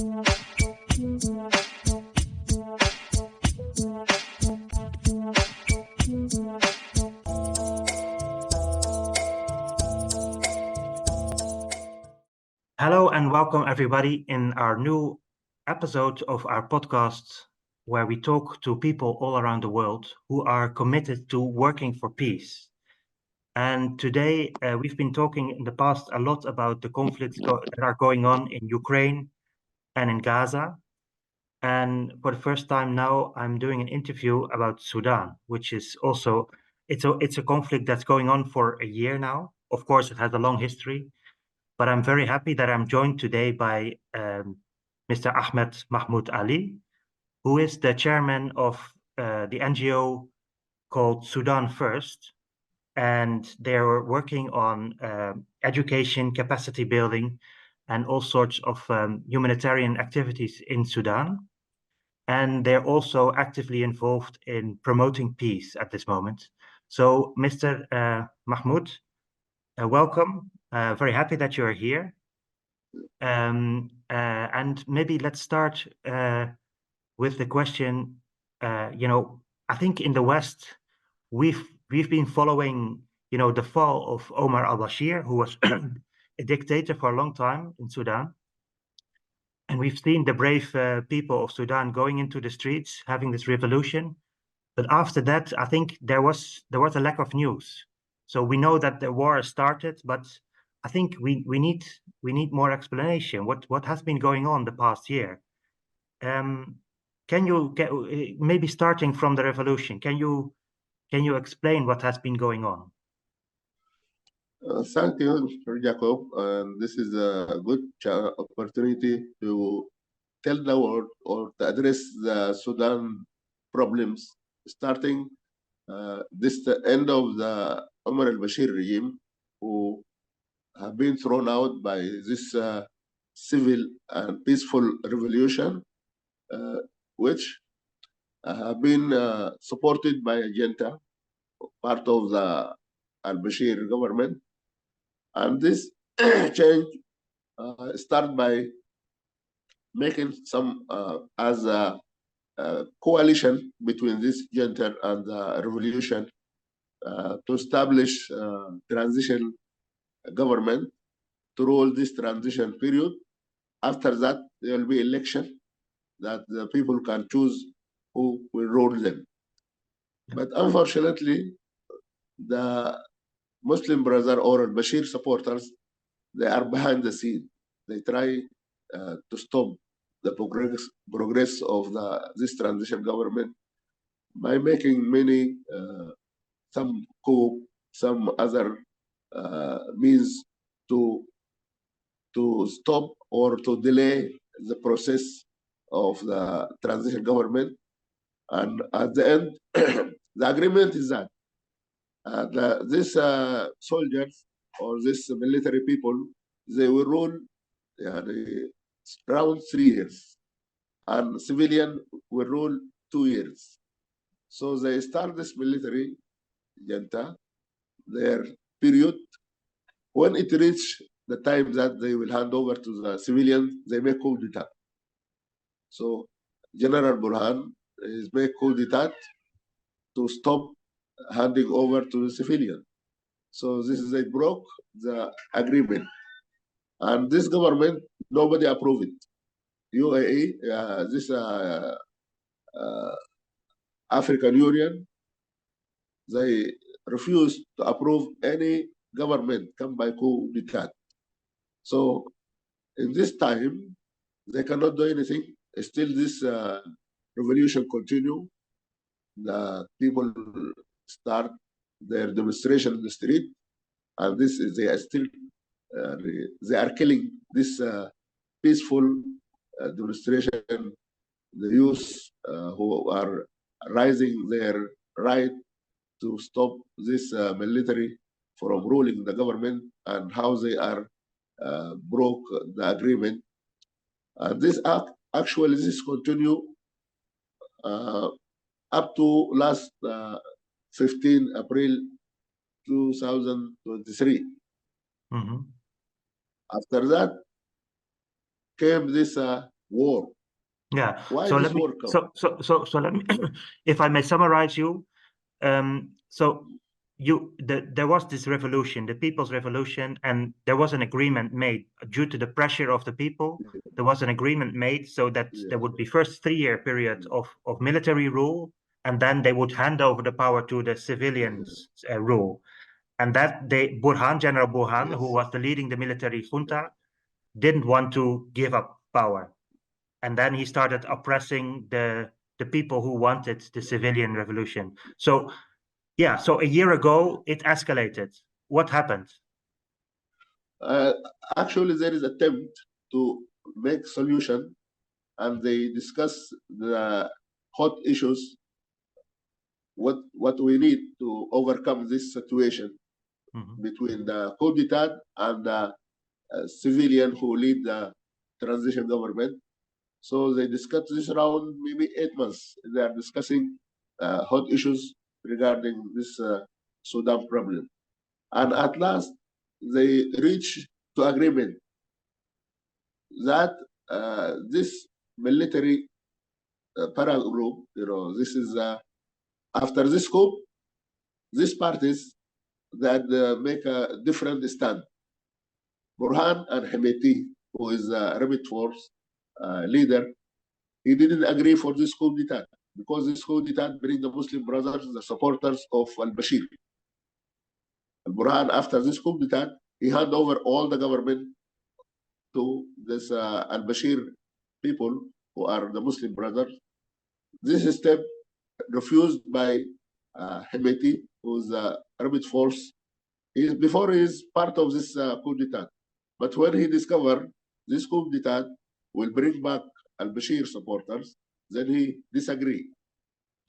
Hello and welcome everybody in our new episode of our podcast where we talk to people all around the world who are committed to working for peace. And today we've been talking in the past a lot about the conflicts that are going on in Ukraine and in Gaza. And for the first time now, I'm doing an interview about Sudan, which is also, it's a conflict that's going on for a year now. Of course, it has a long history. But I'm very happy that I'm joined today by Mr. Ahmed Mahmoud Ali, who is the chairman of the NGO called Sudan First. And they're working on education, capacity building, and all sorts of humanitarian activities in Sudan. And they're also actively involved in promoting peace at this moment. So, Mr. Mahmoud, welcome. Very happy that you're here. And maybe let's start with the question. I think in the West, we've been following, the fall of Omar al-Bashir, who was a dictator for a long time in Sudan. And we've seen the brave people of Sudan going into the streets, having this revolution. But after that, I think there was a lack of news. So we know that the war started, but I think we need more explanation. What has been going on the past year? Can you maybe starting from the revolution? Can you explain what has been going on? Thank you, Jakob. This is a good opportunity to tell the world or to address the Sudan problems, starting the end of the Omar al-Bashir regime, who have been thrown out by this civil and peaceful revolution, which have been supported by a junta, part of the al-Bashir government. And this change started by making some as a coalition between this junta and the revolution to establish transition government to rule this transition period. After that, there will be election that the people can choose who will rule them. But unfortunately, the Muslim Brotherhood or Bashir supporters, they are behind the scene. They try to stop the progress of this transition government by making many, some coup, some other means to stop or to delay the process of the transition government. And at the end, the agreement is that these soldiers or these military people, they will rule around 3 years, and civilian will rule 2 years. So they start this military junta, their period. When it reaches the time that they will hand over to the civilians, they make coup d'etat. So General Burhan is make coup d'etat to stop handing over to the civilian. So this is, they broke the agreement. And this government, nobody approved it. UAE, this African Union, they refused to approve any government come by coup d'etat. So in this time, they cannot do anything. Still this revolution continue. The people start their demonstration in the street, and this is, they are still they are killing this peaceful demonstration, the youth who are raising their right to stop this military from ruling the government, and how they are broke the agreement. And this actually this continue up to last 15 April 2023. Mm-hmm. After that came this war. Yeah. Why So this let me war come? so let me if I may summarize you. So there was this revolution, the People's Revolution, and there was an agreement made due to the pressure of the people. There was an agreement made so that there would be first 3-year period of military rule, and then they would hand over the power to the civilians rule. And that General Burhan, who was leading the military junta, didn't want to give up power. And then he started oppressing the people who wanted the civilian revolution. So yeah, so a year ago it escalated. What happened? Actually, there is attempt to make solution, and they discuss the hot issues. What we need to overcome this situation between the coup d'etat and the civilian who lead the transition government. So they discussed this around maybe 8 months. They are discussing hot issues regarding this Sudan problem. And at last, they reach to agreement that this military para group, this is after this coup, these parties that make a different stand. Burhan and Hemeti, who is a Rabbit Force leader, he didn't agree for this coup d'etat because this coup d'etat bring the Muslim Brothers, the supporters of al-Bashir. Burhan, after this coup d'etat, he handed over all the government to this al-Bashir people who are the Muslim Brothers. This step refused by Hemeti, who's a Rabbit Force. Before he is part of this coup d'etat. But when he discovered this coup d'etat will bring back al-Bashir supporters, then he disagreed.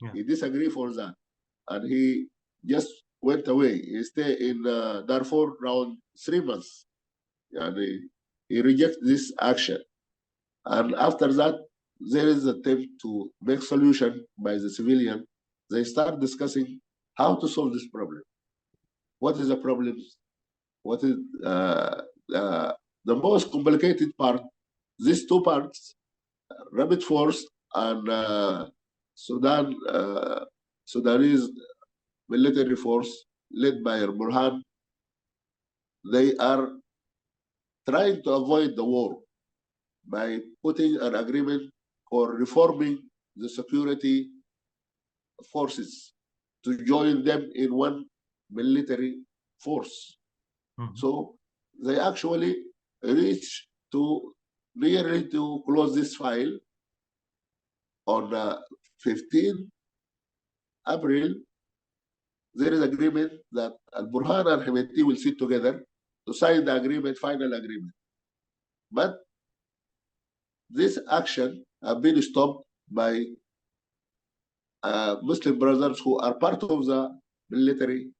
Yeah. He disagreed for that. And he just went away. He stayed in Darfur around 3 months. And he rejected this action. And after that, there is an attempt to make solution by the civilian. They start discussing how to solve this problem. What is the problems? What is the most complicated part? These two parts, Rabbit Force and Sudanese military force led by Burhan, they are trying to avoid the war by putting an agreement for reforming the security forces to join them in one military force. So they actually reach to nearly to close this file on 15 April. There is agreement that Al-Burhan and Hemeti will sit together to sign the agreement, final agreement. But this action have been stopped by Muslim brothers who are part of the military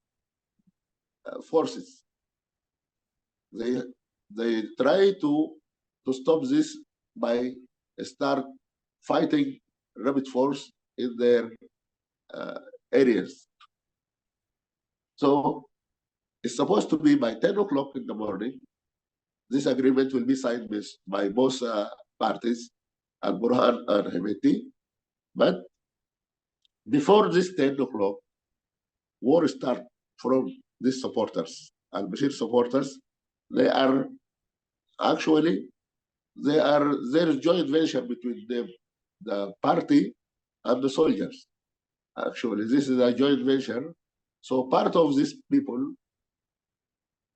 forces. They try to stop this by start fighting Rabbit Force in their areas. So it's supposed to be by 10 o'clock in the morning. This agreement will be signed by both parties, Al-Burhan and Hemeti. But before this 10 o'clock, war starts from these supporters. Al-Bashir supporters, they are actually, there is joint venture between them, the party and the soldiers. Actually, this is a joint venture. So part of these people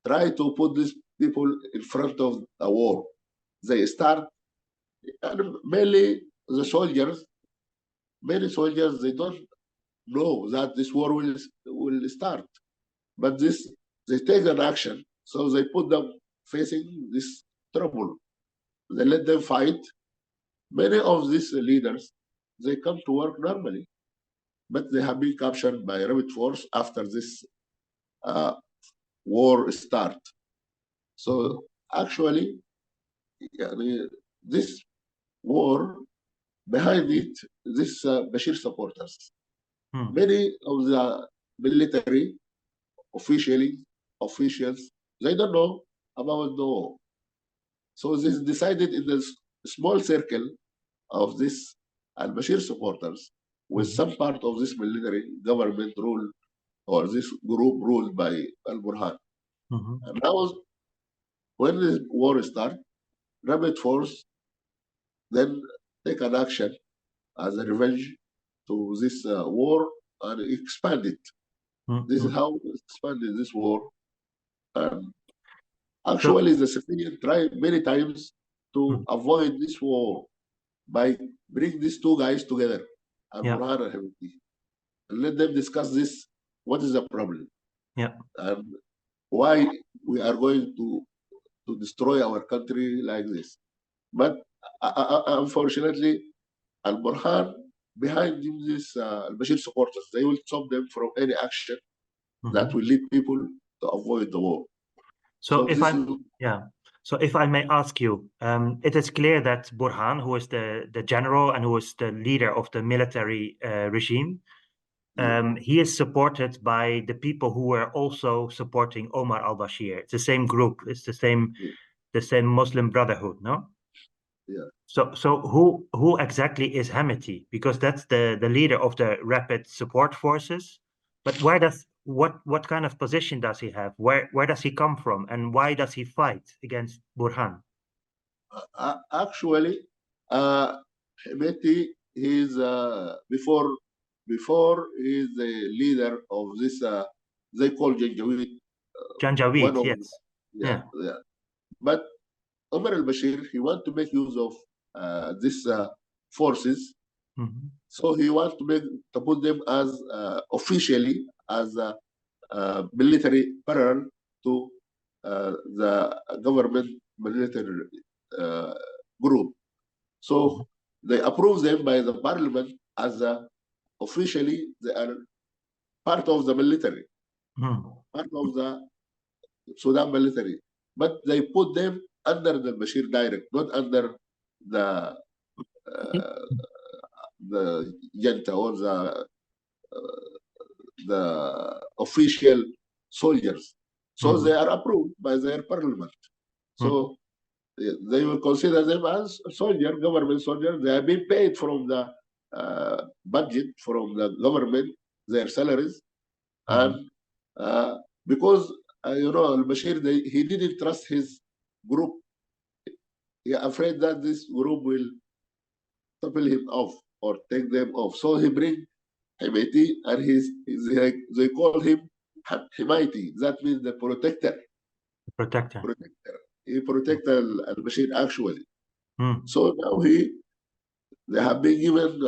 try to put these people in front of the war. They start, and mainly the soldiers, many soldiers, they don't know that this war will start. But they take an action, so they put them facing this trouble. They let them fight. Many of these leaders, they come to work normally, but they have been captured by Rabbit Force after this war start. So actually, this war, behind it, this Bashir supporters. Many of the military officials, they don't know about the war. So this is decided in the small circle of this al-Bashir supporters with some part of this military government rule or this group ruled by al-Burhan. And now, when the war starts, rapid force then take an action as a revenge to this war and expand it. This is how we expanded this war. And actually, the civilian tried many times to avoid this war by bring these two guys together, Al-Burhan and Hemeti, and let them discuss this. What is the problem? And why we are going to destroy our country like this? But unfortunately, Al-Burhan, behind him, this Al-Bashir supporters, they will stop them from any action that will lead people to avoid the war. So if I may ask you, it is clear that Burhan, who is the general and who is the leader of the military regime, he is supported by the people who were also supporting Omar al-Bashir. It's the same group. It's the same Muslim Brotherhood, no? Yeah. So who exactly is Hemeti? Because that's the leader of the Rapid Support Forces. But what kind of position does he have? Where does he come from, and why does he fight against Burhan? Actually, Hemeti is before he's the leader of this. They call Janjaweed. Janjaweed, yes. Yeah. But Omar al-Bashir, he want to make use of these forces. So he wants to put them as officially as a military parallel to the government military group. So they approve them by the parliament as officially they are part of the military, part of the Sudan military. But they put them under the Bashir direct, not under the junta or the official soldiers. So they are approved by their parliament. So they will consider them as government soldiers. They have been paid from the budget from the government, their salaries, and because al-Bashir, he didn't trust his group. He afraid that this group will topple him off or take them off. So he bring Hemeti, and they call him Hemaiti. That means the protector. Protector. He protected al-Bashir actually. So now they have been given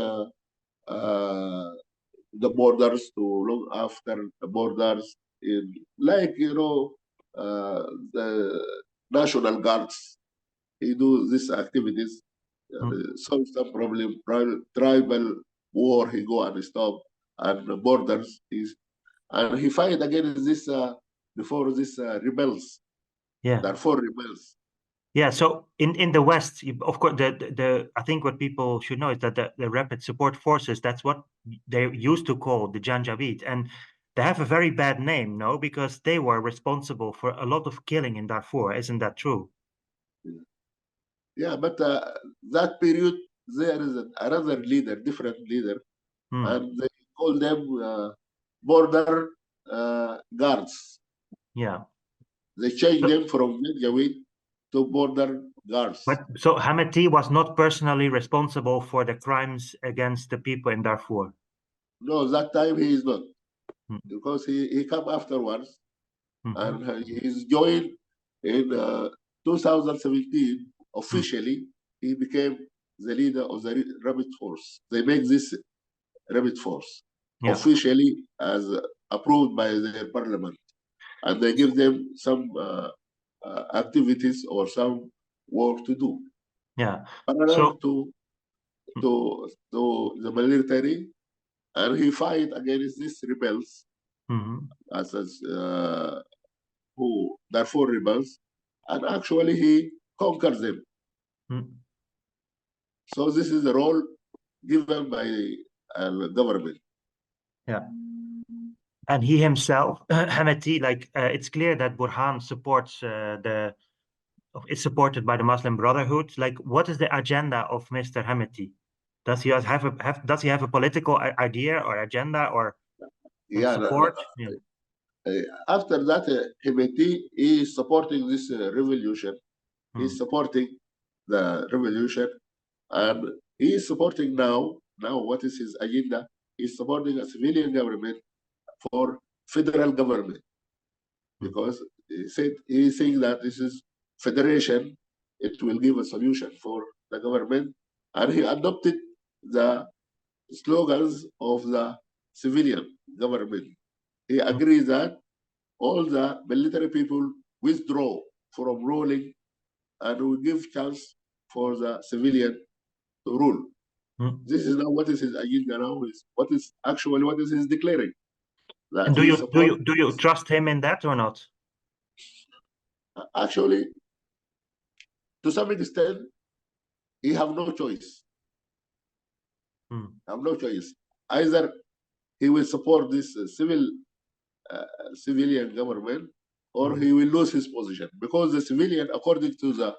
the borders to look after the borders, like the National Guards. He do these activities, solve some problem, tribal war. He go and stop, and the borders and he fight against this before this rebels. Yeah, there are 4 rebels. Yeah, so in the West, of course, I think what people should know is that the Rapid Support Forces, that's what they used to call the Janjaweed, and they have a very bad name, no? Because they were responsible for a lot of killing in Darfur, isn't that true? Yeah, but that period there is another leader, different leader, and they call them border guards. Yeah, they changed them from Janjaweed to border guards. But so Hemeti was not personally responsible for the crimes against the people in Darfur? No, that time he is not, because he come afterwards, and he's joined in 2017. Officially, he became the leader of the Rapid Force. They make this Rapid Force officially as approved by their parliament, and they give them some activities or some work to do. Yeah. Parallel to the military, and he fight against these rebels, as who Darfur rebels, and actually he conquers them. So this is the role given by the government. Yeah. And he himself, Hemeti, like it's clear that Burhan supports the is supported by the Muslim Brotherhood. Like, what is the agenda of Mr. Hemeti? Does he does he have a political idea or agenda or Yeah, support? Yeah. After that, Hemeti is supporting this revolution. He's supporting the revolution, and he is supporting now. Now, what is his agenda? He's supporting a civilian government for federal government, because he's saying that this is federation. It will give a solution for the government, and he adopted the slogans of the civilian government. He agrees that all the military people withdraw from ruling, and will give chance for the civilian to rule. This is now what is his agenda now, is what is actually what is his declaring. That And he do you trust him in that or not? Actually, to some extent, he have no choice. Have no choice. Either he will support this civilian government, or he will lose his position, because the civilian, according to the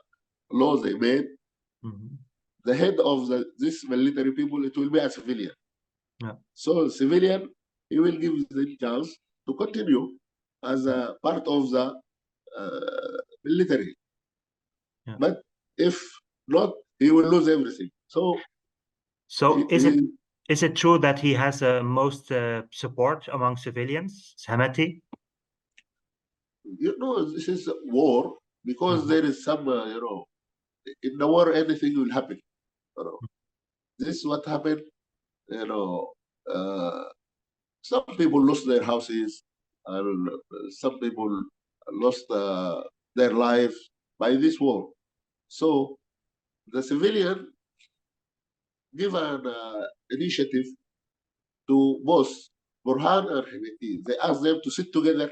laws they made, the head of this military people, it will be a civilian. Yeah. So civilian, he will give them chance to continue as a part of the military. Yeah. But if not, he will lose everything. So is it true that he has most support among civilians, Hemeti? You know, this is war, because there is some, in the war, anything will happen. You know. This is what happened. You know, some people lost their houses, and some people lost their lives by this war. So the civilian give an initiative to both Burhan and Hemeti. They asked them to sit together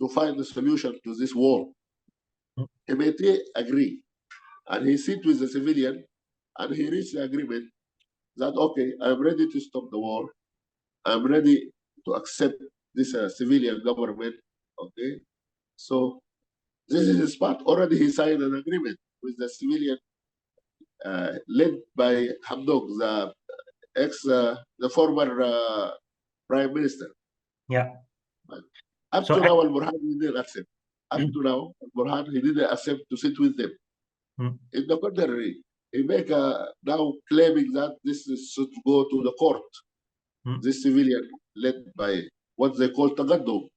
to find a solution to this war. Hemeti agreed, and he sit with the civilian, and he reached the agreement that, okay, I'm ready to stop the war. I'm ready to accept this civilian government. Okay, so this is his part. Already he signed an agreement with the civilian, led by Hamdok, the former prime minister. Yeah. Up to now, Al-Burhan, he didn't accept. Up to now, Al-Burhan, he didn't accept to sit with them. In the contrary, he make now claiming that this should go to the court. This civilian, led by what they call Tagaddum,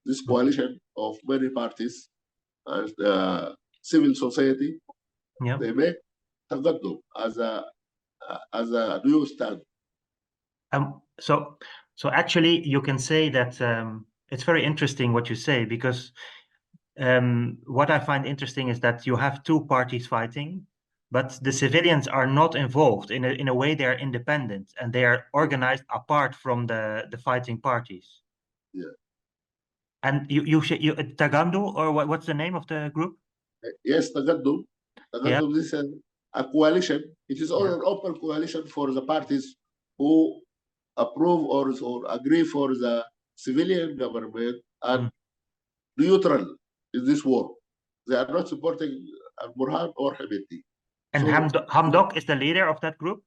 this coalition of many parties and civil society, they make Tagaddum as a new stand. So actually, you can say that it's very interesting what you say, because what I find interesting is that you have two parties fighting, but the civilians are not involved. In a way, they are independent, and they are organized apart from the fighting parties. Yeah. And you Tagandu, or what's the name of the group? Yes, Tagaddum. Tagaddum is a coalition. It is an open coalition for the parties who approve or agree for the civilian government and neutral in this war. They are not supporting Al-Burhan or Hemeti. And so, Hamdok is the leader of that group?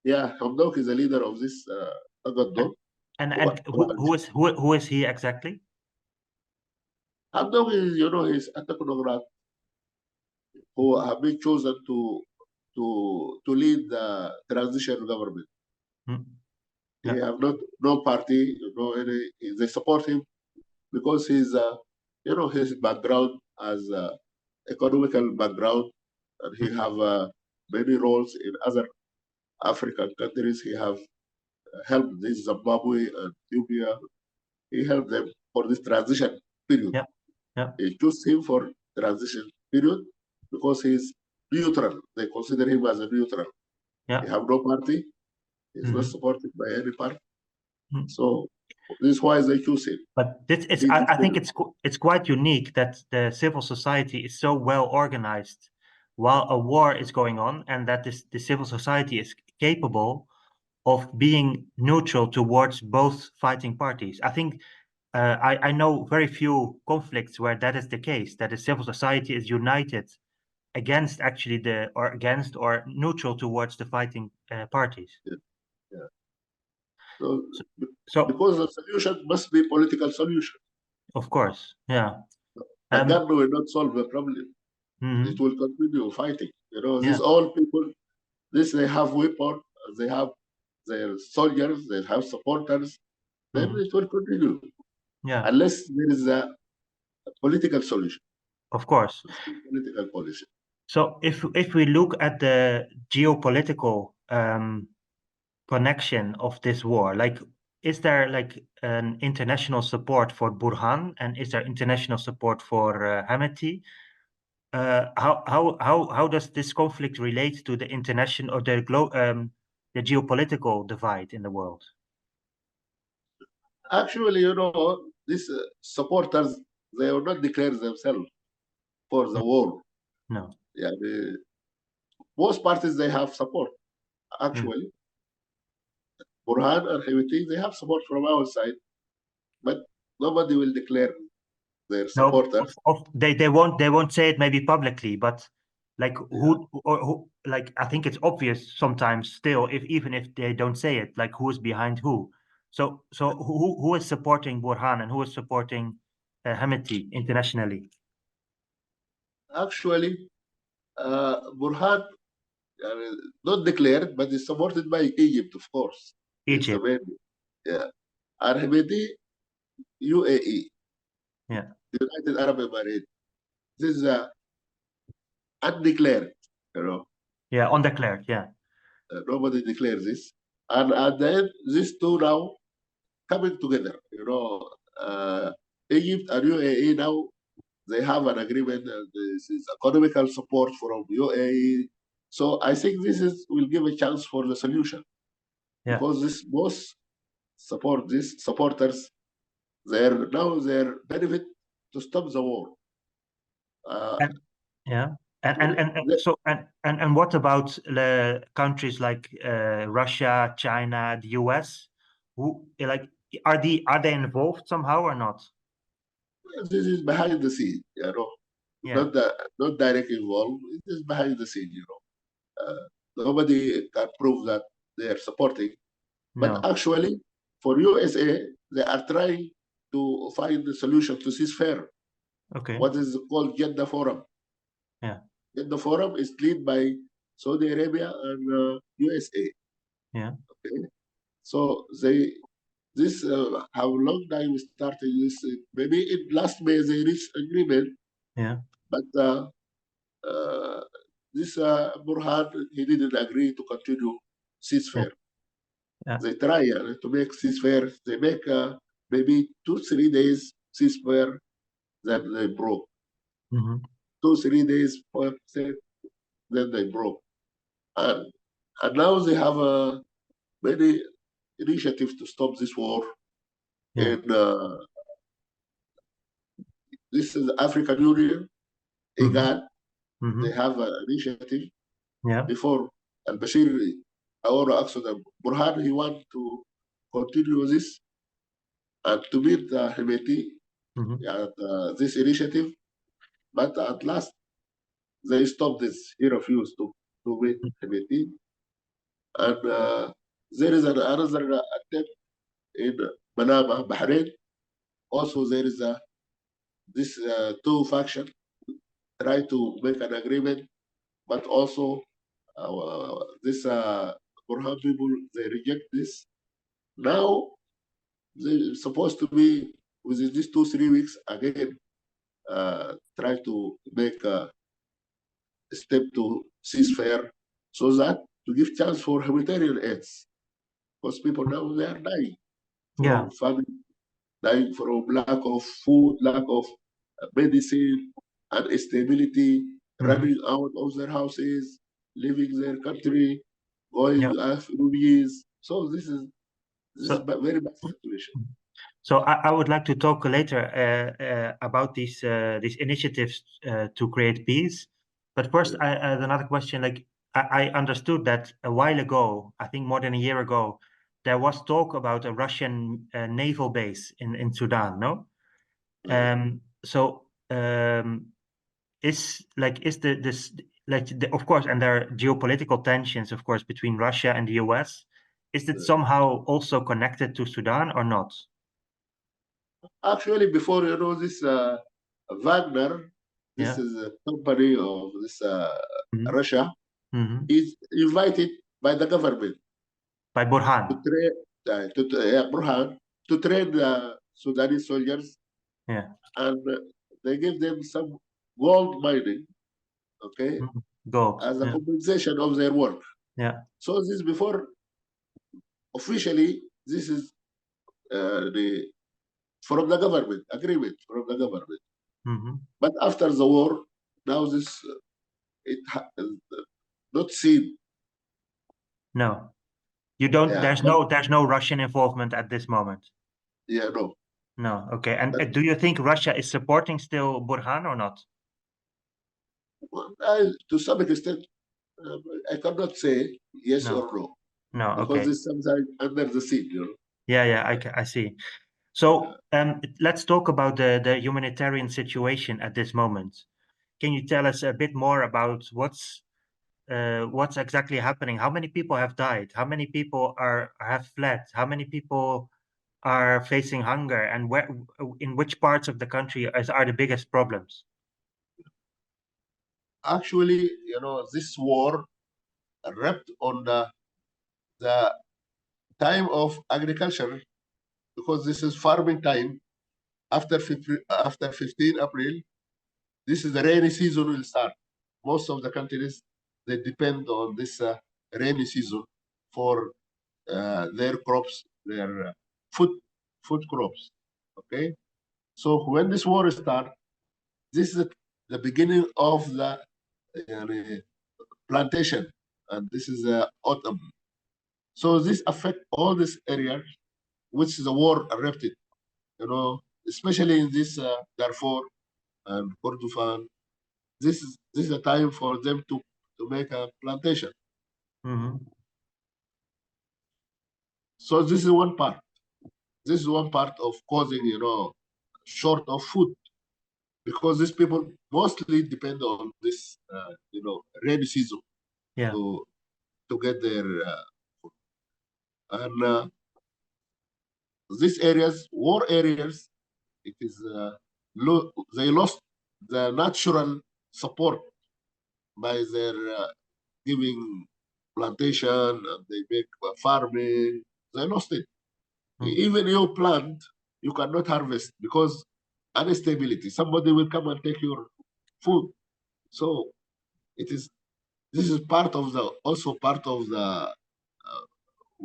Yeah, Hamdok is the leader of this Tagaddum. And who is he exactly? Hamdok is, he's a technocrat who have been chosen to lead the transition government. Yeah. They have no party, they support him because he's, his background as economical background, and he have many roles in other African countries. He have helped this Zimbabwe and Ethiopia. He helped them for this transition period. Yeah. Yeah. They choose him for transition period because he's neutral. They consider him as a neutral. Yeah. He have no party. He's not supported by any party. So this is why they choose him. But I think it's quite unique that the civil society is so well organized while a war is going on, and that the civil society is capable of being neutral towards both fighting parties. I think I know very few conflicts where that is the case, that the civil society is united against actually against or neutral towards the fighting parties. Yeah. Yeah. So, So because the solution must be political solution. of course, yeah. The gun will not solve the problem. Mhm. It will continue fighting. You know, Yeah. these all people, they have weapons, they have their soldiers, they have supporters, then Mhm. it will continue. Yeah, Unless there is a political solution, of course. political policy. So if we look at the geopolitical connection of this war, like is there like an international support for Burhan and is there international support for Hemeti? How does this conflict relate to the international or the geopolitical divide in the world? Actually, you know, these supporters, they will not declare themselves for the war. No. Yeah, most parties, they have support. Mm. Actually, Burhan and Hemeti, they have support from our side, but nobody will declare their No, supporters. they won't say it maybe publicly, but like Yeah. who like I think it's obvious sometimes still if even if they don't say it, like who is behind who. So who is supporting Burhan and who is supporting Hemeti internationally? Actually, Burhan, not declared, but is supported by Egypt, of course. It's the Egypt. main. Yeah. And Hemeti, UAE, Yeah. United Arab Emirates. This is undeclared, you know. Yeah, undeclared. Yeah. Nobody declares this. And at the end, these two now coming together, you know. Egypt and UAE now, they have an agreement. This is economical support from UAE. So I think will give a chance for the solution Yeah. because this both these supporters, their benefit to stop the war. And yeah. And The- so and what about the countries like Russia, China, the US? Who like are they involved somehow or not? this is behind the scene, you know, Yeah. not directly involved. It is behind the scene, you know. Nobody can prove that they are supporting. But No. actually, for USA, they are trying to find the solution to ceasefire. Okay. What is called Genda Forum. Yeah. Genda Forum is led by Saudi Arabia and USA. Yeah. Okay, so this how long time started this? Maybe in last May they reached agreement, Yeah. but uh, this Burhan, he didn't agree to continue Yeah. ceasefire. Yeah. They try to make ceasefire. They make maybe 2 3 days ceasefire, then they broke. Hmm. 2 3 days, 5 days, then they broke. And and now they have many initiatives to stop this war. Yeah. In this is the African Union, Hmm. IGAD, Hmm. they have an initiative Yeah. before Al-Bashir, or actually Burhan, he want to continue this and to meet Hemeti Hmm. at this initiative, but at last they stopped this. He refused to meet Hemeti. And there is another attempt in Manama, Bahrain. Also, there is this two faction try to make an agreement, but also this Burhan people, they reject this. Now they're supposed to be within these 2 3 weeks again try to make a step to ceasefire so that to give chance for humanitarian aids because people now they are dying Yeah. from famine, dying from lack of food, lack of medicine, and instability, Hmm. running out of their houses, leaving their country, Yeah. going as refugees. So this is So very bad situation. so I would like to talk later about these initiatives to create peace. But first, Yeah. I had another question. Like I understood that a while ago, I think more than a year ago, there was talk about a Russian naval base in Sudan. No. Uh, So is this of course, and there are geopolitical tensions, of course, between Russia and the US. Is it somehow also connected to Sudan or not? Actually, before this Wagner, this Yeah. is a company of this Mhm. Russia, Mhm. is invited by the government By to Burhan. train Burhan to train the Sudanese soldiers, Yeah. and they give them some gold mining, okay, Mhm. Gold. as a Yeah. compensation of their work. Yeah. So this before officially, this is the from the government agreement from the government. Mhm. But after the war, now this not seen. No, you don't. Yeah, but There's no Russian involvement at this moment. yeah, no. No. Okay. And But do you think Russia is supporting still Burhan or not? to some extent, I cannot say yes No. or no No. because Okay. it's sometimes under the sea. Yeah. Yeah. I see. So let's talk about the humanitarian situation at this moment. Can you tell us a bit more about what's exactly happening? How many people have died? How many people have fled? How many people are facing hunger? And where, in which parts of the country are the biggest problems? Actually, this war wrapped on the time of agriculture because this is farming time. After 15 April, this is the rainy season will start. Most of the countries they depend on this rainy season for their crops, their food crops. Okay, so when this war starts, this is the beginning of the plantation, and this is autumn. So this affect all this area, which the war erupted. Especially in this Darfur and Kordofan. This is a time for them to make a plantation. Mhm. So this is one part. This is one part of causing, short of food because these people mostly depend on this, rainy season Yeah. to get their food. And these areas, war areas, it is they lost the natural support by their giving plantation and they make farming. They lost it. Mhm. Even you plant, you cannot harvest because instability. Somebody will come and take your food. So it is. This is part of the also part of the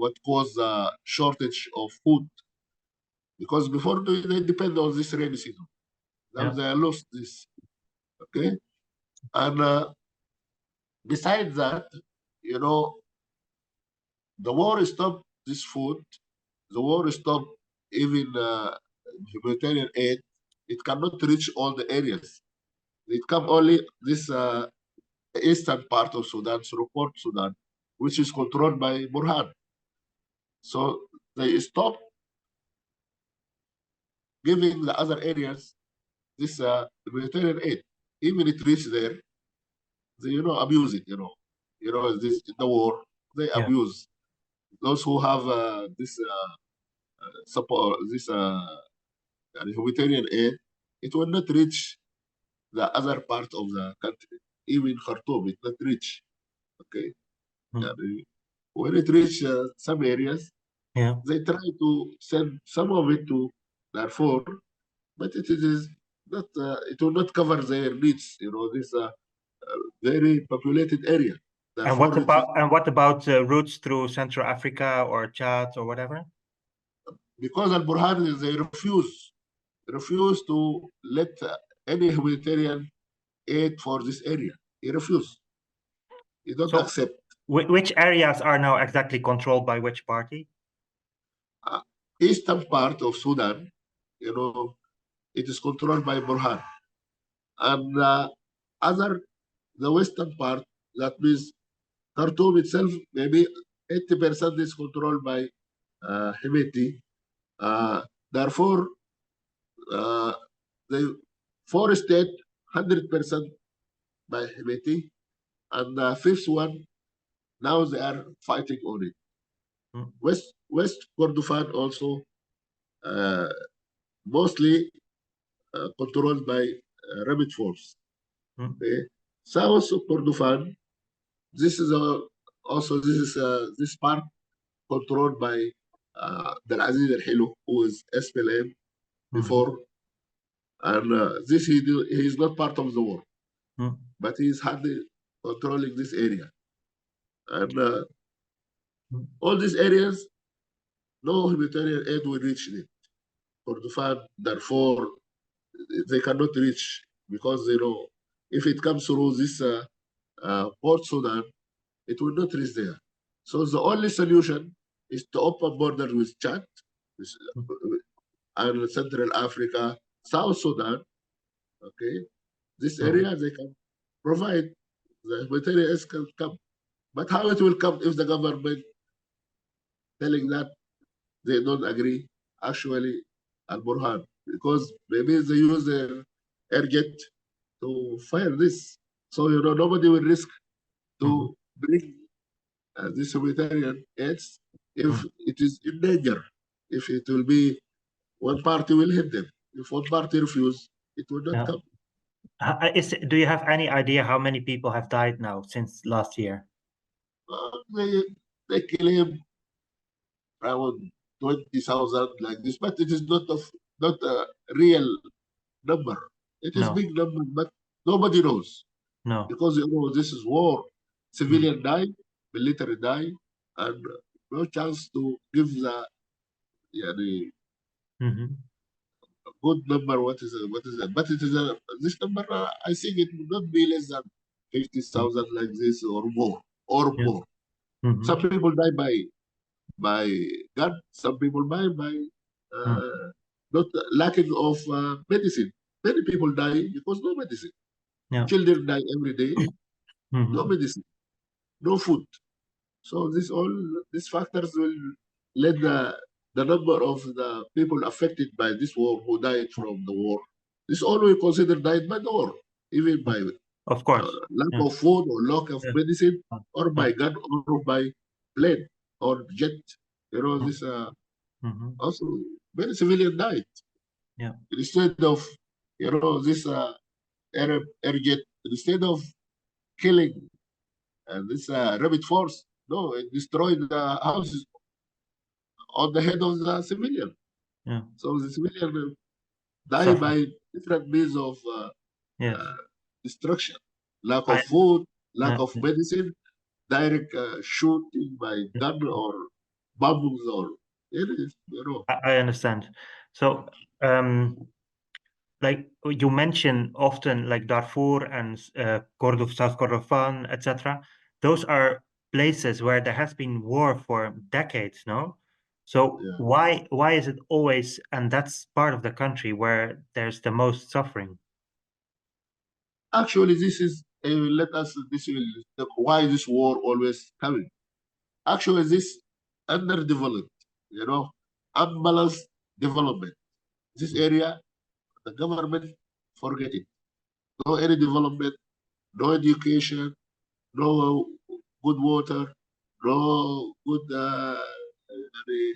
what caused the shortage of food because before they depend on this rainy season. Now Yeah. they lost this. Okay, and besides that, you know, the war stopped this food. The war stopped even humanitarian aid. It cannot reach all the areas. It come only this eastern part of Sudan, through Port Sudan, which is controlled by Burhan. So they stopped giving the other areas this humanitarian aid. Even it reached there, they abuse it. This in the war they Yeah. abuse those who have this support, this humanitarian aid. It will not reach the other part of the country. Even Khartoum, it not reach. Okay, Mhm. يعني when it reach some areas, Yeah. they try to send some of it to Darfur, but it is not. It will not cover their needs. This very populated area. Darfur, it is What about routes through Central Africa or Chad or whatever? because Al Burhan they refuse to let any humanitarian aid for this area. He refused. He don't So, accept. which areas are now exactly controlled by which party? Uh, Eastern part of Sudan, it is controlled by Burhan. And the western part, that means Khartoum itself, maybe 80% is controlled by Hemeti. Therefore, the four state, 100% by Hemeti. And the fifth one, now they are fighting on it. Mm. West Kordofan also uh, mostly controlled by Rabbit Force. Mm. Okay? South of Kordofan, this is also this part controlled by Abdel Aziz Al Hilo, who is SPLM before, and he is not part of the war, but he is hardly controlling this area, and all these areas, no humanitarian aid will reach them. Kordofan, Darfur, they cannot reach because if it comes through this Port Sudan, it will not reach there. So the only solution is to open borders with Chad, and Central Africa, South Sudan. Okay, this area they can provide the humanitarian aid can come, but how it will come if the government telling that they don't agree? Actually, Al Burhan, because maybe they use their air jet to fire this. So nobody will risk to bring this humanitarian aids if it is in danger. If it will be one party will hit them. If one party refuse, it will not Yeah. come. Do you have any idea how many people have died now since last year? They claim around 20,000 like this, but it is not a real number. It is No, big number, but nobody knows no. because this is war. Civilian die, military die, and no chance to give the good number. What is it? What is it? But it is this number. I think it would not be less than 50,000 like this or more Yeah. more. Some people die by gun. Some people die by not lacking of medicine. Many people die because no medicine. Yeah. Children die every day. No medicine, no food. So these factors will let the number of the people affected by this war who died from the war. This all we consider died by the war, even by Of course. lack Yeah. of food or lack of Yeah. medicine, or by Yeah. gun or by plane or jet. This also many civilians died. Yeah. Instead of this air jet, instead of killing this rabbit force, no, it destroyed the houses on the head of the civilian. Yeah. So the civilian die Suffer. by different means of Yes. destruction, lack I of food, lack yeah. of medicine, direct shooting by gun or bombs or it is, I understand. So, like you mention often, like Darfur and South Kordofan, etc. Those are places where there has been war for decades, no? So yeah. why is it always, and that's part of the country where there's the most suffering? Actually, this is this will why this war always coming. Actually, this underdeveloped, unbalanced development. This area, the government forget it. No any development, no education, no good water, no good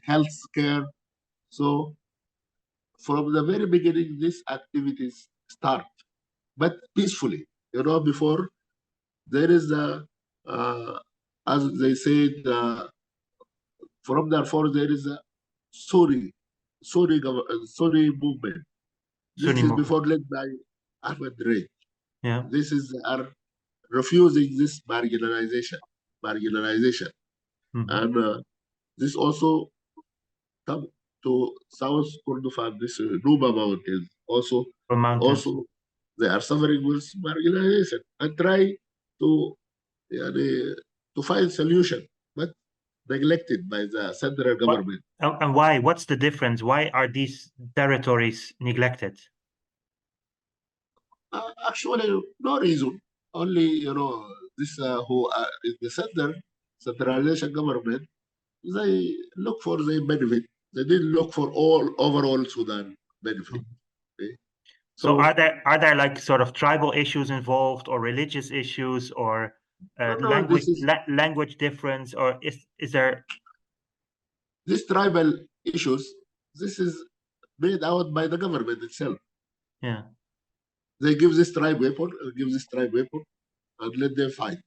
health care. So from the very beginning, these activities start, but peacefully. Before there is as they said, from Darfur there is a Sunni movement. This Sunni is movement. before led by Ahmed Ray. Yeah. This is are refusing this marginalization, and this also come to South Kordofan, this Nuba Mountains. For mountains. Also they are suffering with marginalization and try to يعني, to find solution, but neglected by the central What government. and why? What's the difference? Why are these territories neglected? Actually, no reason. Only this who are in the centralization government, they look for their benefit. They didn't look for all overall Sudan benefit. Okay? So are there like sort of tribal issues involved, or religious issues, or no, language difference, or is there? These tribal issues, this is made out by the government itself. Yeah. They give this tribe weapon, and let them fight.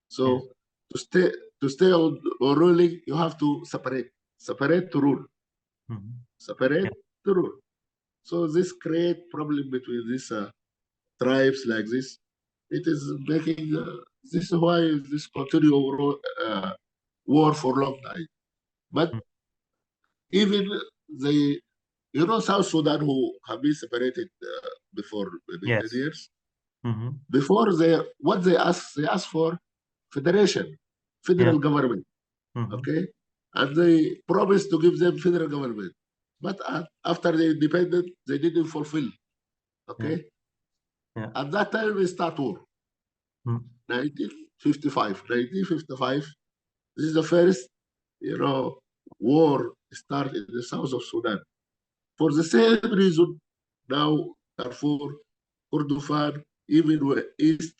So to stay on ruling, you have to separate to rule, separate to rule. So this create problem between these tribes like this. It is making this is why this continue war for long time. But even they, South Sudan, who have been separated before maybe 10 years, before what they ask for federation, federal government, okay? And they promised to give them federal government. But after they independent, they didn't fulfill, okay? At that time, we start war. 1955. 1955, this is the first, war start in the south of Sudan. For the same reason, now Darfur, Kordofan, even East,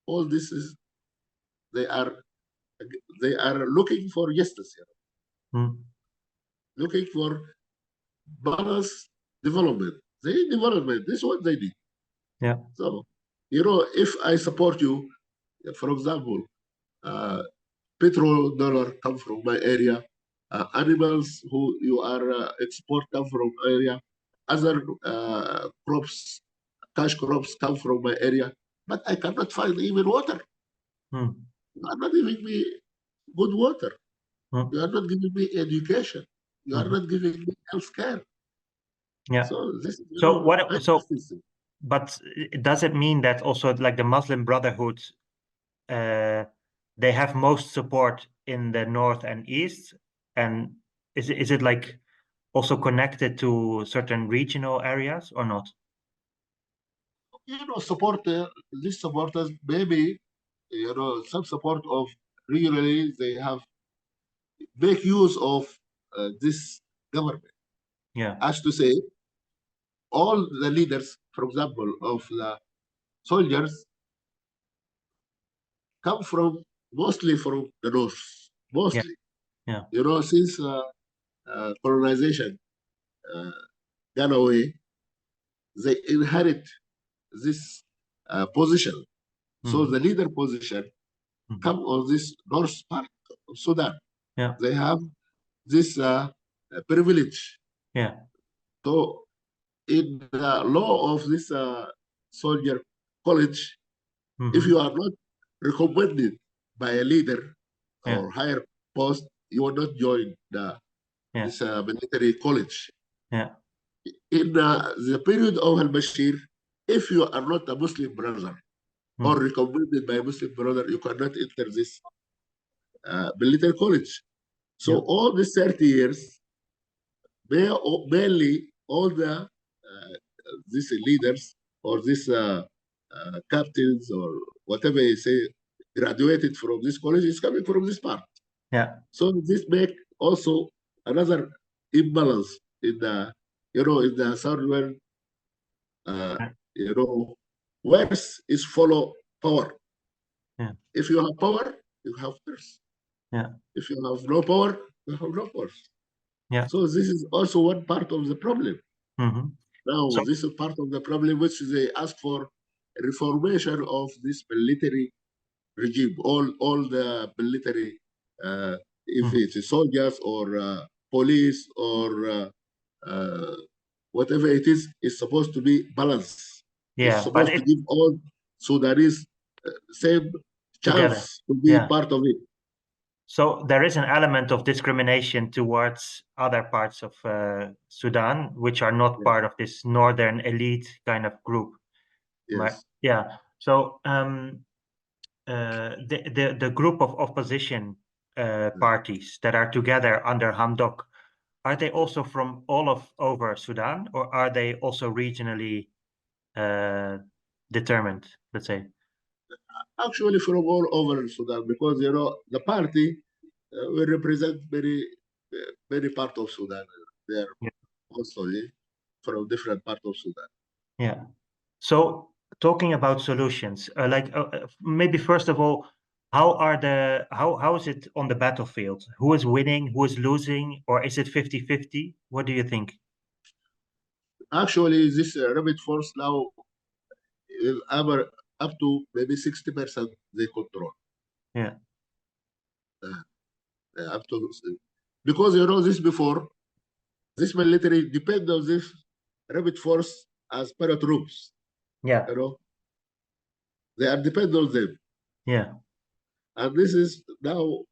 all this is they are looking for justice, looking for balanced development. They need development. This is what they need. Yeah. So, if I support you, for example, petrodollar come from my area, animals who you are export come from area, other crops, cash crops come from my area, but I cannot find even water. You are not giving me good water. You are not giving me education. You are not giving me health care. Yeah. So this is, but does it mean that also like the Muslim Brotherhood, they have most support in the north and east, and is it like also connected to certain regional areas or not? These supporters maybe, some support of regionally they have make use of this government. Yeah. As to say, all the leaders, for example, of the soldiers come mostly from the north, mostly. Yeah. Since colonization gone away, they inherit this position. So the leader position come on this north part of Sudan. Yeah. They have this privilege. Yeah. So in the law of this soldier college, if you are not recommended by a leader or higher post, you will not join this military college. Yeah. In the period of al-Bashir, if you are not a Muslim brother or recommended by a Muslim brother, you cannot enter this military college. So all these 30 years, mainly all the these leaders or these captains or whatever you say graduated from this college is coming from this part. Yeah. So this make also another imbalance in the in the southern West is follow power. Yeah. If you have power, you have force. Yeah. If you have no power, you have no force. Yeah. So this is also one part of the problem. Now, this is part of the problem which they ask for reformation of this military regime. All the military, if it's soldiers or police or whatever it is supposed to be balanced. Yeah, it's supposed to give all Sudanese same chance to be part of it. So there is an element of discrimination towards other parts of Sudan, which are not part of this northern elite kind of group. Yes. Yeah. So the group of opposition parties that are together under Hamdok, are they also from over Sudan, or are they also regionally determined, let's say? Actually, from all over Sudan, because the party will represent many part of Sudan. They are also from different part of Sudan. Yeah. So talking about solutions, maybe first of all, how is it on the battlefield? Who is winning? Who is losing? Or is it 50-50? What do you think? Actually, this rapid force now is up to maybe 60% they control. Yeah. Up to, because you know this before, this military depend on this rapid force as paratroops. Yeah. You know, they are depend on them, Yeah. and this is now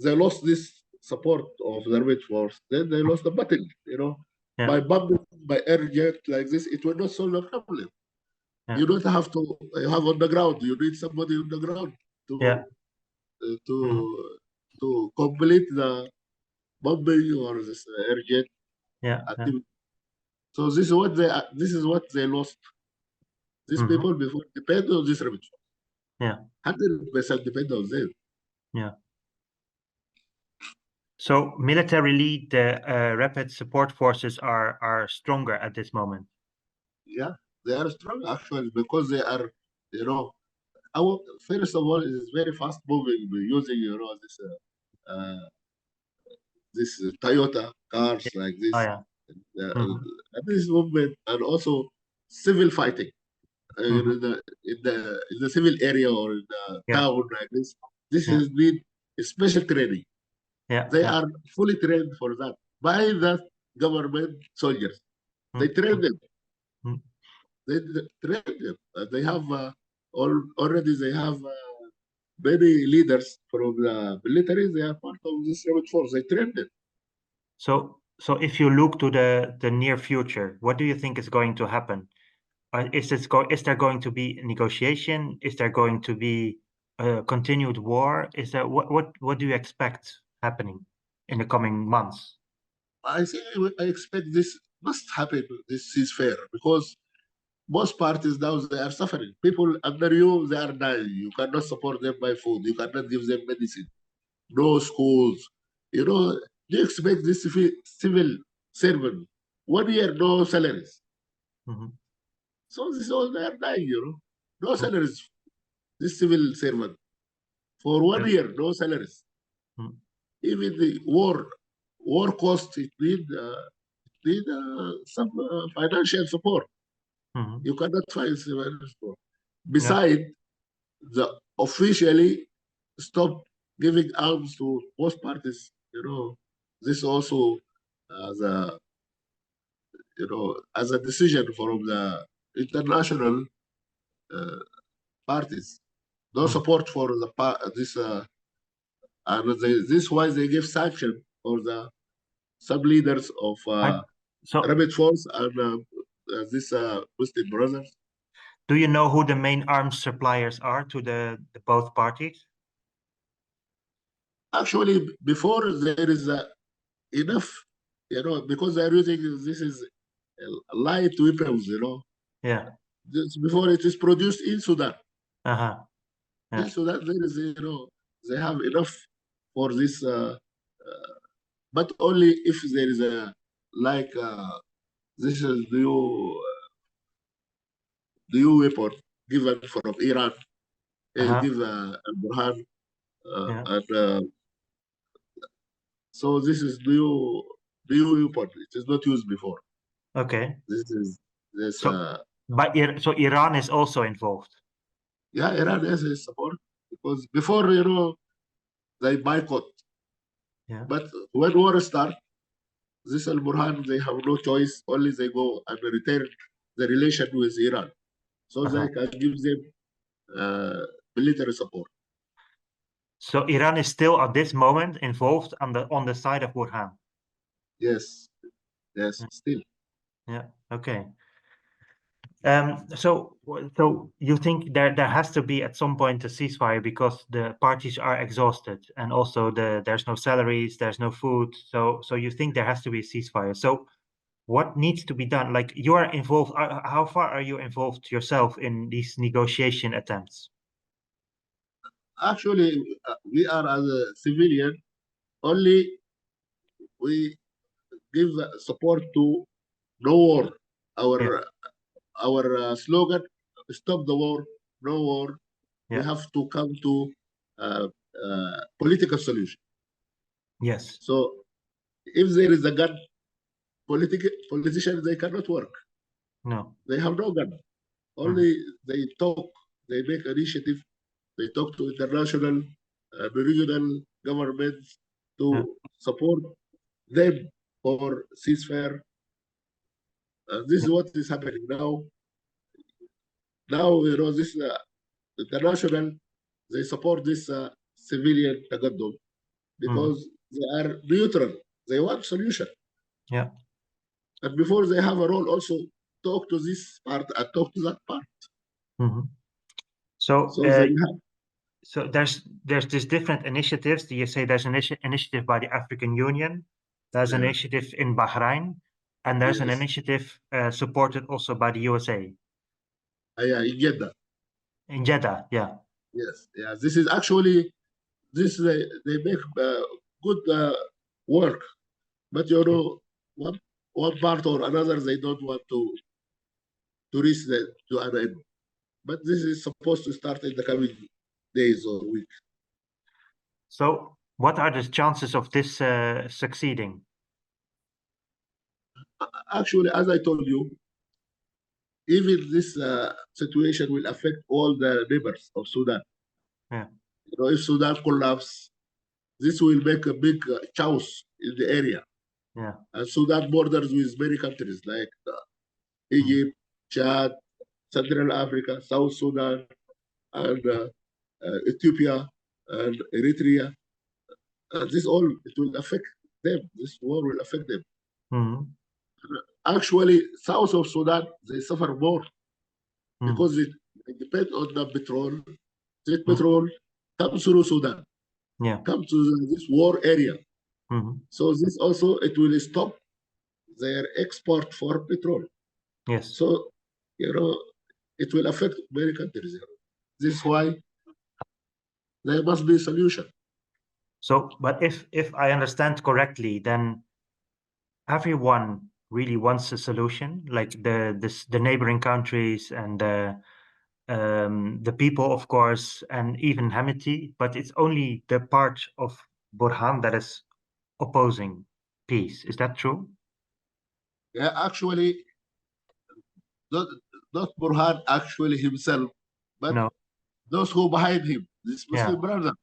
they lost this support of the rapid force. Then they lost the battle. You know, Yeah. by bombing, by air jet like this, it will not solve the problem. Yeah. You don't have to have on the ground. You need somebody on the ground Yeah. to uh, to Mhm. to complete the bombing or this air jet Yeah. Yeah. activity. So this is what they lost. These Mhm. people before depend on this rapid force. Yeah. 100% depend on them. Yeah. So militarily, the rapid support forces are stronger at this moment. Yeah, they are strong actually because they are, you know, our first of all is very fast moving using this Toyota cars like Oh this, yeah. uh, Mhm. and this movement and also civil fighting Mhm. in the civil area or in the Yeah. town like this. This Yeah. is need special training. Yeah. They Yeah. are fully trained for that by the government soldiers. They Mm, train mm, them. mm. They train them. They have already they have many leaders from the military. They are part of this rapid force. They train them. So if you look to the near future, what do you think is going to happen? Is there going to be negotiation? Is there going to be a continued war? Is there what do you expect happening in the coming months? I think I expect this must happen. This ceasefire because most parties now they are suffering. People under you they are dying. You cannot support them by food. You cannot give them medicine. No schools. You know, do you expect this civil servant 1 year no salaries? Mhm. So this is all they are dying. No Mm, salaries. This civil servant for one yeah. year no salaries. Mm, Even the war cost it need some financial support. mhm. You cannot find financial support. Yeah. Besides, the officially stop giving arms to both parties. This also as a as a decision from the international uh, parties. No Mm. support for this, and this why they give sanction for the some leaders of I, so Rabbit Force and this Muslim Brothers. do you know who the main arms suppliers are to the both parties? Actually, before there is enough, because they are using this is light weapons. Yeah. This, before it is produced in Sudan. Uh-huh. In Yeah. Sudan, there is they have enough for this, but only if there is a like this is new weapon given from Iran, Uh-huh. give Al Burhan, Yeah. and so this is new weapon. It is not used before. Okay. This is this. So so Iran is also involved. Yeah, Iran has his support because before they boycott, Yeah. but when war start, this Al Burhan they have no choice. Only they go and return the relation with Iran, so they Uh-huh. can give them uh, military support. So Iran is still at this moment involved on the side of Burhan. Yes, yes, Yeah. still. Yeah. Okay. So you think there has to be at some point a ceasefire because the parties are exhausted and also there's no salaries, there's no food. So you think there has to be a ceasefire. So what needs to be done? Like you are involved. How far are you involved yourself in these negotiation attempts? Actually, we are as a civilian only we give support to no war. Yeah. Our our slogan, stop the war, no war. We Yeah. have to come to political solution. Yes. So if there is a gun, politicians, they cannot work. No. They have no gun. Only they talk, they make initiative, they talk to international, regional governments Yeah. to support them for ceasefire. This is what is happening now. Now, this international, they support this civilian تقدم because they are neutral. They want solution. Yeah. And before they have a role also talk to this part and talk to that part. So, So they have. so there's these different initiatives. You say there's an initiative by the African Union, there's an Yeah. initiative in Bahrain, and there's an Yes. initiative supported also by the USA. Yeah, in Jeddah. In Jeddah, yeah. Yes. Yeah. This is actually this they make good work, but one part or another they don't want to reach to an end. But this is supposed to start in the coming days or weeks. So, what are the chances of this succeeding? Actually, as I told you, even this situation will affect all the neighbors of Sudan. Yeah. If Sudan collapses, this will make a big chaos in the area. Yeah. And Sudan borders with many countries like Egypt, Chad, Central Africa, South Sudan, and Ethiopia, and Eritrea. This all, it will affect them. This war will affect them. Actually, south of Sudan, they suffer more because it depends on the petrol. That petrol comes through Sudan, comes to this war area. So this also, it will stop their export for petrol. Yes. So, it will affect many countries. This is why there must be a solution. So, but if I understand correctly, then everyone really wants a solution, like the neighboring countries and the people, of course, and even Hamiti, but it's only the part of Burhan that is opposing peace. Is that true? Yeah, actually, not Burhan actually himself, but No. those who behind him, this Muslim brother.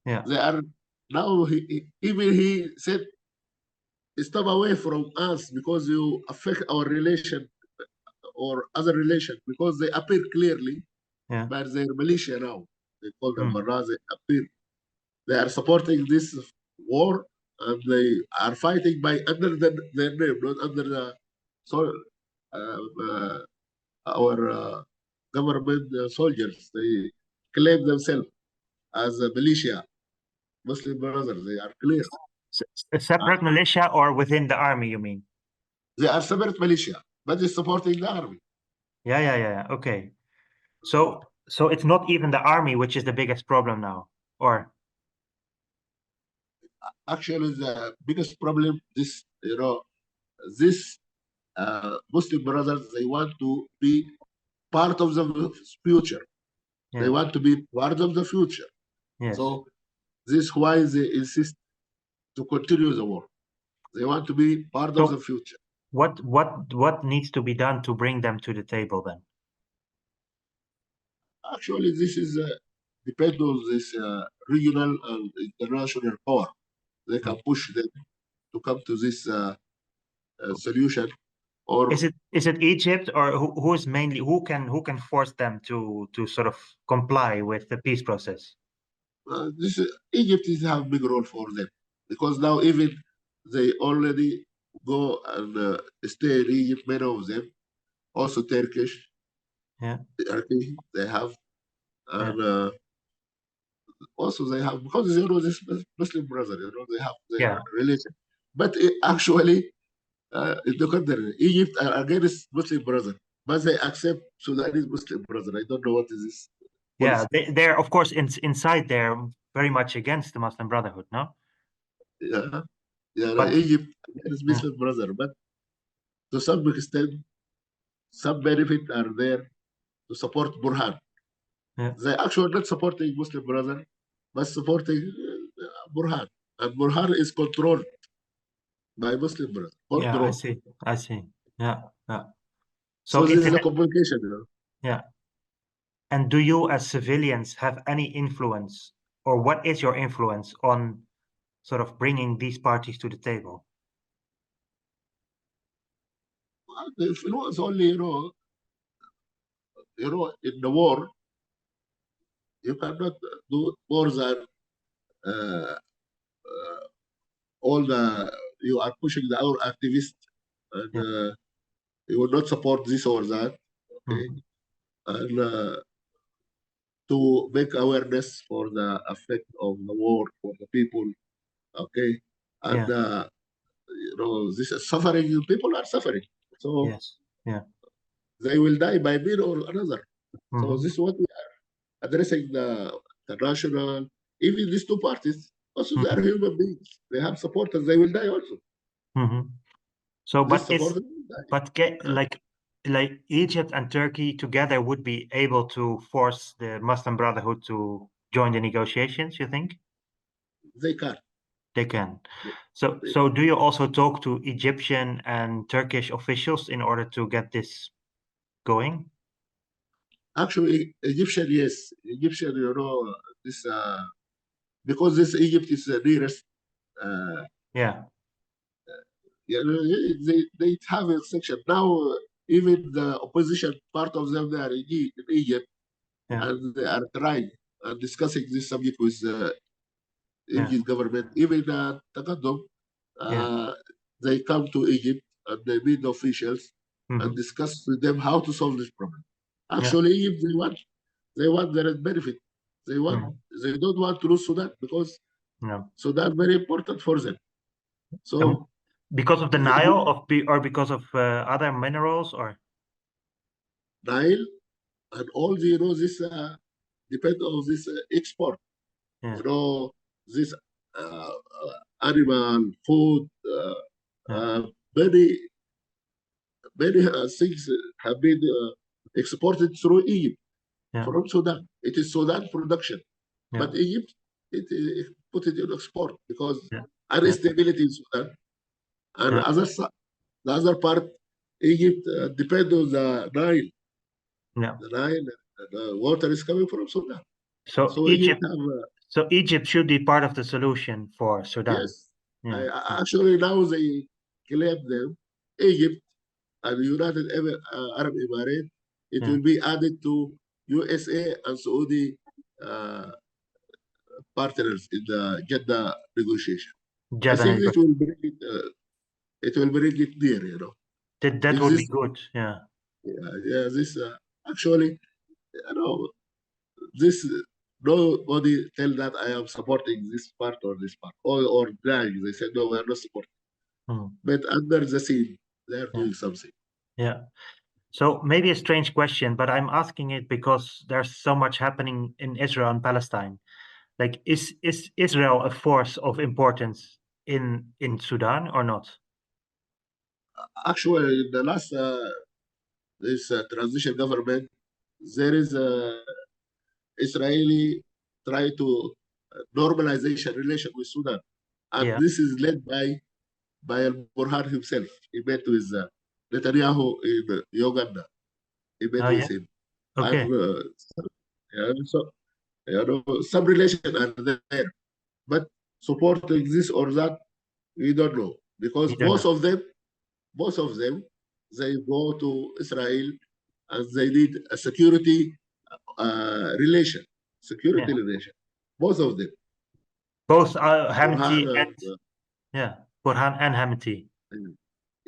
Yeah. They are now, even he said, step away from us because you affect our relation or other relation, because they appear clearly, but they're militia now. They call them Barra, they appear. They are supporting this war and they are fighting by under their name, not under the our government soldiers. They claim themselves as a militia, Muslim brothers. They are clear. A separate militia or within the army, you mean? They are separate militia, but they're supporting the army. Yeah. Okay. So it's not even the army which is the biggest problem now, or? Actually, the biggest problem, this Muslim brothers, they want to be part of the future. They want to be part of the future. Yes. So this is why they insist to continue the war. They want to be part of the future. What needs to be done to bring them to the table then? Actually, this is depend on this regional and international power. They can push them to come to this solution. Or is it Egypt, or who can force them to sort of comply with the peace process? Egypt is have big role for them, because now even they already go and stay in Egypt. Many of them, also Turkish. Turkey they have, and also they have, because this Muslim brother, they have their religion. But actually, in the contrary, Egypt are against Muslim brother, but they accept Sudanese Muslim brother. I don't know what is this. Yeah, they're of course inside they're very much against the Muslim Brotherhood, no? Yeah, but Egypt against Muslim brother, but to some extent some benefit are there to support Burhan. Yeah. They actually not supporting Muslim Brotherhood, but supporting Burhan. And Burhan is controlled by Muslim Brotherhood. Yeah, I Controlled. see. I see. Yeah. Yeah. So So this is a complication, yeah. And do you as civilians have any influence, or what is your influence on sort of bringing these parties to the table? The influence only, in the war, you cannot do more than uh, all the, you are pushing our activists, and Yeah. you will not support this or that, okay? Mhm. And to make awareness for the effect of the war for the people, okay? And Yeah. this is suffering. People are suffering, so Yes. Yeah. they will die by mean or another. So Mhm. this is what we are addressing the international, even these two parties. Also, they are Mhm. human beings. They have supporters. They will die also. Mhm. So, These but is supporters will die. but like Egypt and Turkey together would be able to force the Muslim Brotherhood to join the negotiations, you think? They can. They can. They, they So can. do you also talk to Egyptian and Turkish officials in order to get this going? Actually, Egyptian, yes, Egyptian. This because this Egypt is the nearest. Uh, Yeah. they have a section now. Even the opposition part of them, they are in Egypt, Yeah. and they are trying and discussing this subject with Yeah. Egypt government. Even Taqaddum, Yeah. uh, they come to Egypt and they meet the officials and Hmm. discuss with them how to solve this problem. Yeah. Actually, Egypt, they want their benefit. Hmm. They don't want to lose Sudan because Yeah. Sudan very important for them. So Because of the they do Nile or because of other minerals or Nile and all this depend on this export. yeah. You know this animal food. Yeah. Uh, many many things have been exported through Egypt Yeah. from Sudan. It is Sudan production, Yeah. but Egypt it put it in export because Yeah. Yeah. instability in Sudan, and Yeah. the other part, Egypt depend on the Nile. Yeah. The Nile, the water is coming from Sudan. So So Egypt Egypt have so Egypt should be part of the solution for Sudan. yes. Yeah. Yeah. Actually, now they claim them Egypt and United Arab Emirates. It Yeah. will be added to USA and Saudi uh, partners in the Jeddah negotiation. I Jeddah think nego- it will bring it near. that If would be this, good. Yeah. yeah, this actually, this nobody tell that I am supporting this part or this part or dying. They said no, we are not supporting. Hmm. But under the scene, they are Yeah. doing something. Yeah. So maybe a strange question, but I'm asking it because there's so much happening in Israel and Palestine. Like, is Israel a force of importance in Sudan or not? Actually, in the last this transition government, there is a Israeli try to normalization relation with Sudan, and Yeah. this is led by Al Burhan himself. He met with Netanyahu in Uganda. He met Oh with yeah. him, and Okay. so some relation are there, but supporting this or that, we don't know because You don't know. both of them, they go to Israel and they need a relation, security Yeah. relation. Both of them, Both Burhan Hamiti and yeah, Burhan and Hamiti.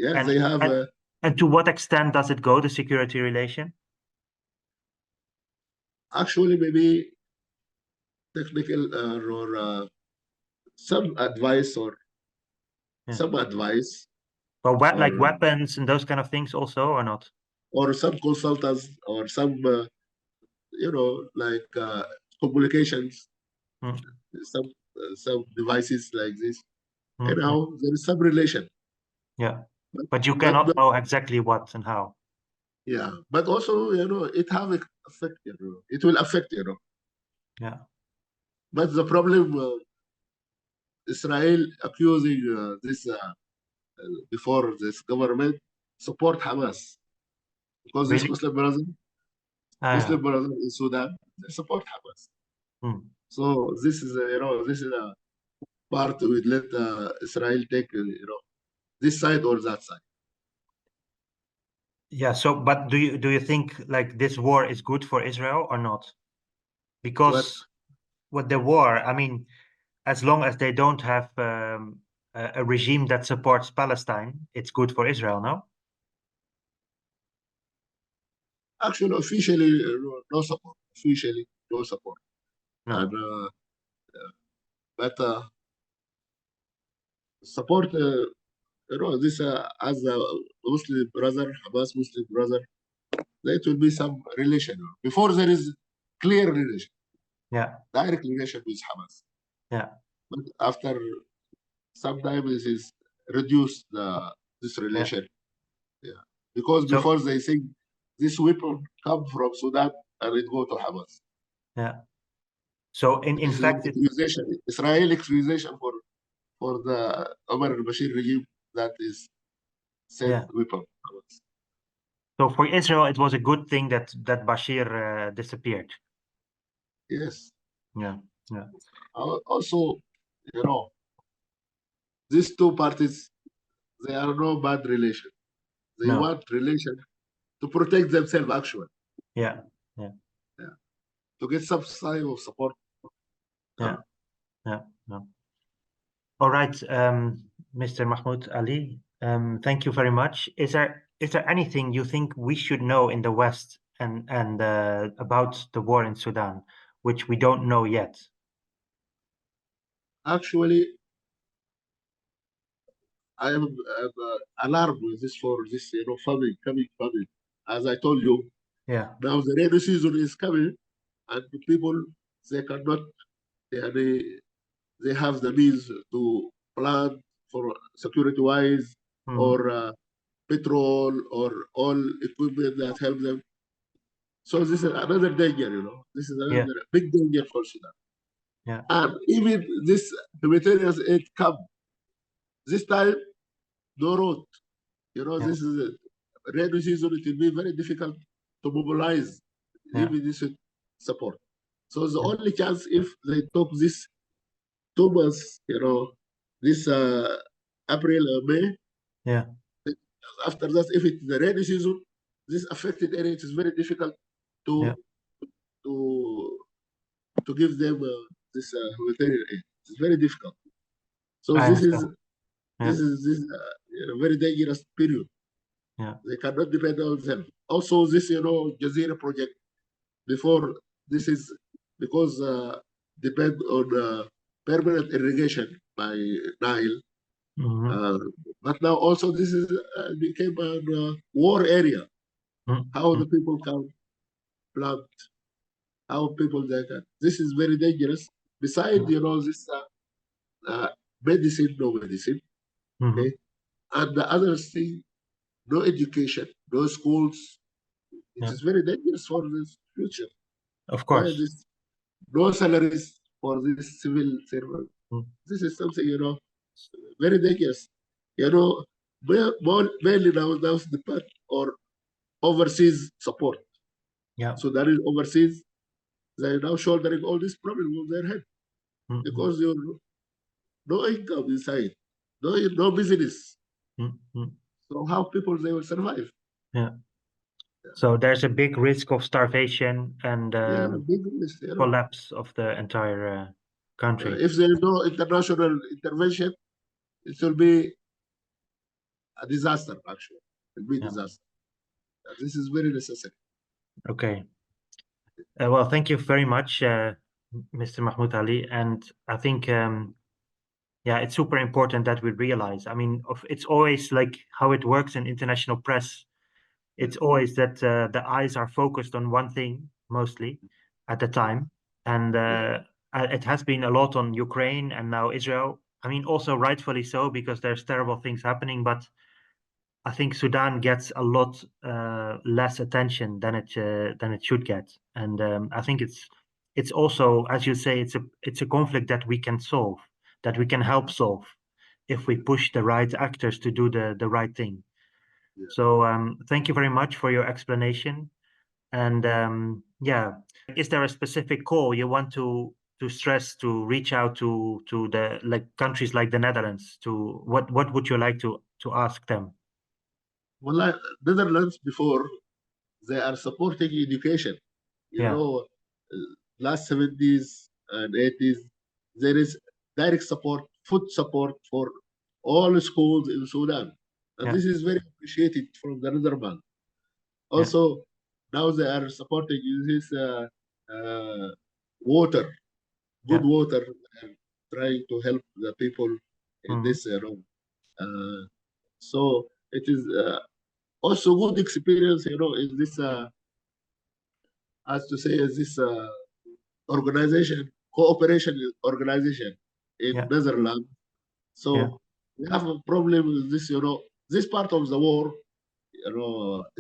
yes, And they have and and to what extent does it go, the security relation? actually maybe technical or some advice or Yeah. some advice But what like or weapons and those kind of things also or not? some consultants or some like communications, Mm, some devices like this. mm. There is some relation, Yeah. but But you but cannot know exactly what and how. Yeah, but also, it have effect, it will affect, Yeah. But the problem, Israel accusing this before this government support Hamas because this Really? Muslim Ah, brother in Sudan, they support Hamas. yeah. Hmm. So this is this is a part we let Israel take this side or that side. Yeah. So, but do you think like this war is good for Israel or not? What Because with the war, I mean, as long as they don't have a regime that supports Palestine, it's good for Israel, no? actually officially no support, officially no support, and No. but support. This as a Muslim brother, Hamas Muslim brother, there will be some relation. Before there is clear relation, Yeah. direct relation with Hamas. Yeah. But after some time, it is reduced this Yeah. relation. Yeah, because So, before they think this weapon come from Sudan and it go to Hamas. yeah. So in This is fact, accusation, Israeli accusation for the Omar al-Bashir regime that is sent yeah. weapon. Hamas. So for Israel, it was a good thing that Bashir disappeared. Yes. Yeah. Yeah. Also, you know, these two parties, they are no bad relation. They No. want relation to protect themselves, actually, Yeah. Yeah. yeah. To get some sign of support. Yeah. Yeah. No. All right, Mr. Mahmoud Ali, thank you very much. Is there anything you think we should know in the West and about the war in Sudan, which we don't know yet? Actually, I'm alarmed with this for this, famine, coming famine. As I told you, Yeah. now the rainy season is coming, and the people they cannot, they have the means to plan for security wise Hmm. or petrol or all equipment that help them. So this is another danger, This is Yeah. another big danger for Sudan. Yeah. And even this humanitarian aid come this time, no road. Yeah. This is a rainy season. It will be very difficult to mobilize Yeah. even this support. So the Yeah. only chance if they took this 2 months, this April or May. Yeah. After that, if it's the rainy season, this affected area, it is very difficult Yeah. to to to give them this humanitarian aid. It's very difficult. So I this is understand. this Yeah. is this very dangerous period. Yeah. They cannot depend on them. Also, this Jazeera project before this is because depend on permanent irrigation by Nile. Hmm. Uh, but now also this is became a war area. How Hmm. the people can plant, how people they can. This is very dangerous. Besides, this uh, medicine, no medicine, Hmm. okay, and the other thing, no education, no schools. It Yeah. is very dangerous for the future. Of Why course. this no salaries for this civil servant? Mm. This is something very dangerous. You know, mainly now the part or overseas support. Yeah. So that is overseas. They are now shouldering all this problem on their head Hmm. because you no income inside, no business. Hmm. So how people they will survive? Yeah. So there's a big risk of starvation and Yeah, big risk. collapse of the entire country. If there is no international intervention, it will be a disaster. Actually, it will be a Yeah. disaster. This is very necessary. Okay. Well, thank you very much, Mr. Mahmoud Ali. And I think, yeah, it's super important that we realize. I mean, it's always like how it works in international press. Yeah, It's always that the eyes are focused on one thing mostly at the time, and yeah, it has been a lot on Ukraine and now Israel. I mean, also rightfully so because there's terrible things happening, but I think Sudan gets a lot less attention than it should get, and I think it's also, as you say, it's a conflict that we can solve, that we can help solve, if we push the right actors to do the right thing. Yeah. So thank you very much for your explanation. And yeah, is there a specific call you want to stress, to reach out to the countries like the Netherlands? To what would you like to ask them? Well, like Netherlands before, they are supporting education. You Yeah, know, last 70s and 80s, there is direct support, food support for all schools in Sudan. And yeah, this is very appreciated from the Netherlands. yeah, Also, now they are supporting this water, good yeah. water, and trying to help the people in Hmm. this room. So it is also good experience, in this, as to say, this organization, cooperation organization in Yeah, Netherlands. yeah, So we have a problem with this, this part of the war,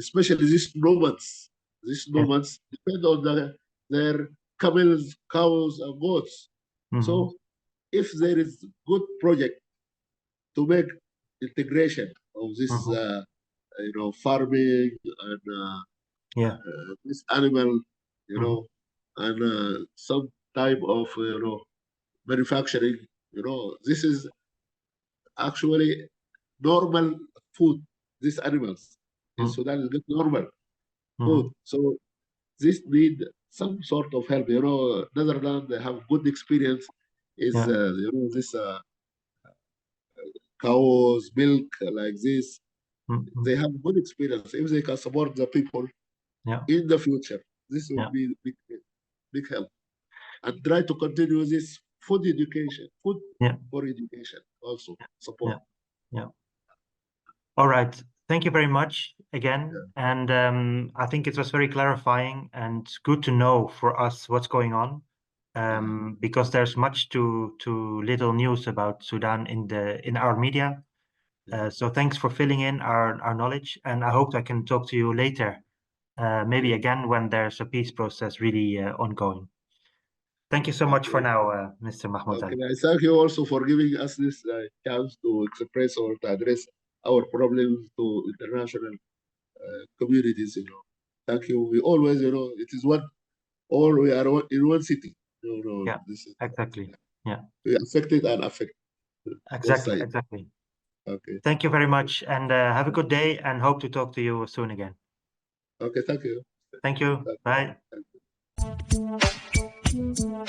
especially these yeah. nomads depend on their camels, cows, and goats. Hmm. So if there is good project to make integration of this, Hmm. farming and Yeah. this animal, Hmm. and some type of, manufacturing, this is actually normal food. These animals in Hmm. Sudan is not normal food. Hmm. So this need some sort of help. Netherlands, they have good experience. Is Yeah. this cows milk like this? Hmm. They have good experience. If they can support the people Yeah. in the future, this will Yeah. be big help. And try to continue this food education, food Yeah. for education also support. Yeah. Yeah. All right. Thank you very much again. Yeah, And I think it was very clarifying and good to know for us what's going on, yeah, because there's much too little news about Sudan in our media. yeah. So thanks for filling in our knowledge, and I hope I can talk to you later, maybe Okay. again when there's a peace process really ongoing. Thank you so much for Okay. now, Mr. Mahmoud Okay. Ali. I thank you also for giving us this chance to express or to address our problems to international communities. Thank you. We always, it is one, all we are in one city. Yeah, This is exactly. Yeah, we affected and affect both exactly, sides. exactly. Okay. Thank you very much, and have a good day, and hope to talk to you soon again. Okay. Thank you. Thank you. Thank Bye. you.